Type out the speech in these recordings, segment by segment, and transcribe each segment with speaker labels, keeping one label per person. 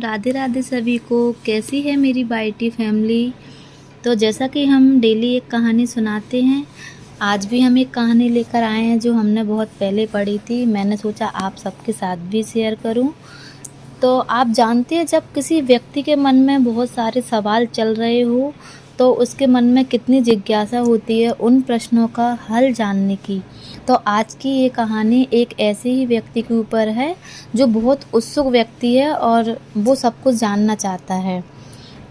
Speaker 1: राधे राधे सभी को। कैसी है मेरी बाइटी फैमिली। तो जैसा कि हम डेली एक कहानी सुनाते हैं, आज भी हम एक कहानी लेकर आए हैं जो हमने बहुत पहले पढ़ी थी। मैंने सोचा आप सबके साथ भी शेयर करूं। तो आप जानते हैं, जब किसी व्यक्ति के मन में बहुत सारे सवाल चल रहे हो तो उसके मन में कितनी जिज्ञासा होती है उन प्रश्नों का हल जानने की। तो आज की ये कहानी एक ऐसे ही व्यक्ति के ऊपर है जो बहुत उत्सुक व्यक्ति है और वो सब कुछ जानना चाहता है।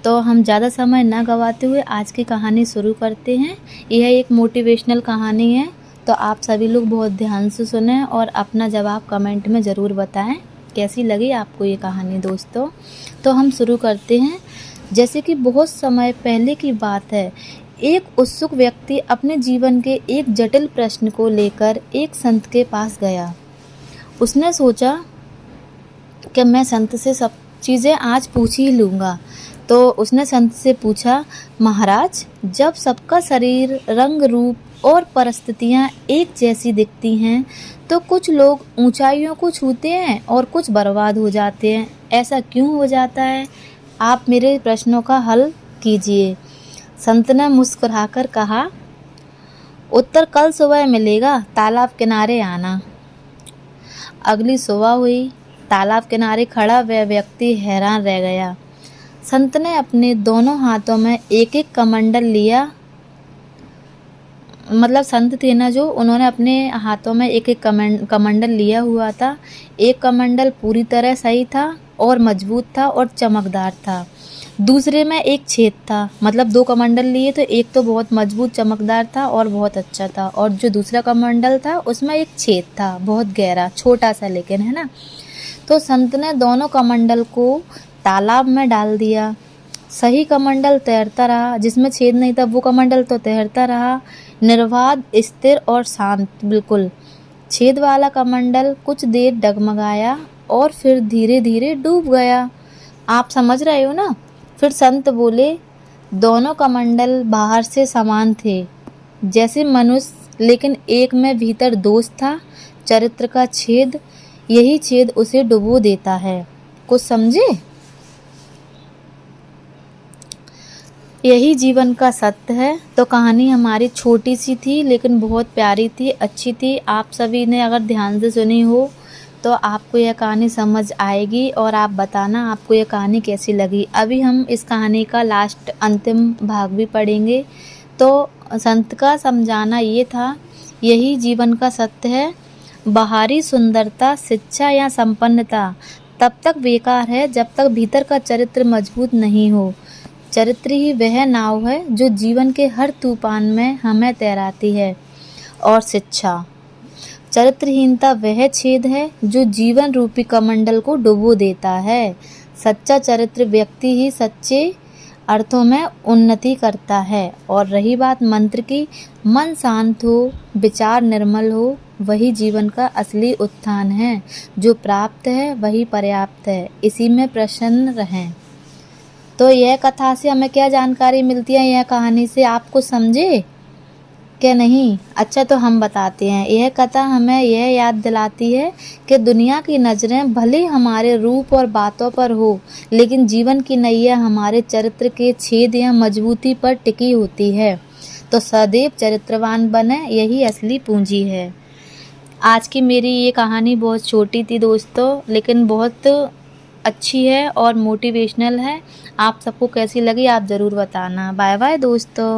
Speaker 1: तो हम ज़्यादा समय ना गवाते हुए आज की कहानी शुरू करते हैं। यह एक मोटिवेशनल कहानी है, तो आप सभी लोग बहुत ध्यान से सुनें और अपना जवाब कमेंट में ज़रूर बताएं कैसी लगी आपको ये कहानी दोस्तों। तो हम शुरू करते हैं। जैसे कि बहुत समय पहले की बात है, एक उत्सुक व्यक्ति अपने जीवन के एक जटिल प्रश्न को लेकर एक संत के पास गया। उसने सोचा कि मैं संत से सब चीज़ें आज पूछ ही लूँगा। तो उसने संत से पूछा, महाराज, जब सबका शरीर, रंग, रूप और परिस्थितियाँ एक जैसी दिखती हैं तो कुछ लोग ऊंचाइयों को छूते हैं और कुछ बर्बाद हो जाते हैं। ऐसा क्यों हो जाता है? आप मेरे प्रश्नों का हल कीजिए। संत ने मुस्कुराकर कहा, उत्तर कल सुबह मिलेगा, तालाब किनारे आना। अगली सुबह हुई। तालाब किनारे खड़ा वह व्यक्ति हैरान रह गया। संत ने अपने दोनों हाथों में एक एक कमंडल लिया। मतलब संत थे ना जो, उन्होंने अपने हाथों में एक एक कमंडल लिया हुआ था। एक कमंडल पूरी तरह सही था और मजबूत था और चमकदार था। दूसरे में एक छेद था। मतलब दो कमंडल लिए तो एक तो बहुत मजबूत चमकदार था और बहुत अच्छा था, और जो दूसरा कमंडल था उसमें एक छेद था, बहुत गहरा, छोटा सा, लेकिन है ना। तो संत ने दोनों कमंडल को तालाब में डाल दिया। सही कमंडल तैरता रहा, जिसमें छेद नहीं था वो कमंडल तो तैरता रहा, निर्बाध, स्थिर और शांत बिल्कुल। छेद वाला कमंडल कुछ देर डगमगाया और फिर धीरे धीरे डूब गया। आप समझ रहे हो ना। फिर संत बोले, दोनों कमंडल बाहर से समान थे, जैसे मनुष्य, लेकिन एक में भीतर दोष था, चरित्र का छेद। यही छेद उसे डुबो देता है। कुछ समझे? यही जीवन का सत्य है। तो कहानी हमारी छोटी सी थी लेकिन बहुत प्यारी थी, अच्छी थी। आप सभी ने अगर ध्यान से सुनी हो तो आपको यह कहानी समझ आएगी और आप बताना आपको यह कहानी कैसी लगी। अभी हम इस कहानी का लास्ट अंतिम भाग भी पढ़ेंगे। तो संत का समझाना ये था, यही जीवन का सत्य है। बाहरी सुंदरता, शिक्षा या संपन्नता तब तक बेकार है जब तक भीतर का चरित्र मजबूत नहीं हो। चरित्र ही वह नाव है जो जीवन के हर तूफान में हमें तैराती है। और शिक्षा, चरित्रहीनता वह छेद है जो जीवन रूपी कमंडल को डुबो देता है। सच्चा चरित्र व्यक्ति ही सच्चे अर्थों में उन्नति करता है। और रही बात मंत्र की, मन शांत हो, विचार निर्मल हो, वही जीवन का असली उत्थान है। जो प्राप्त है वही पर्याप्त है, इसी में प्रसन्न रहें। तो यह कथा से हमें क्या जानकारी मिलती है, यह कहानी से आपको समझे क्या नहीं? अच्छा, तो हम बताते हैं। यह कथा हमें यह याद दिलाती है कि दुनिया की नज़रें भले हमारे रूप और बातों पर हो, लेकिन जीवन की नैया हमारे चरित्र के छेद या मजबूती पर टिकी होती है। तो सदैव चरित्रवान बने, यही असली पूंजी है। आज की मेरी ये कहानी बहुत छोटी थी दोस्तों, लेकिन बहुत अच्छी है और मोटिवेशनल है। आप सबको कैसी लगी आप ज़रूर बताना। बाय बाय दोस्तों।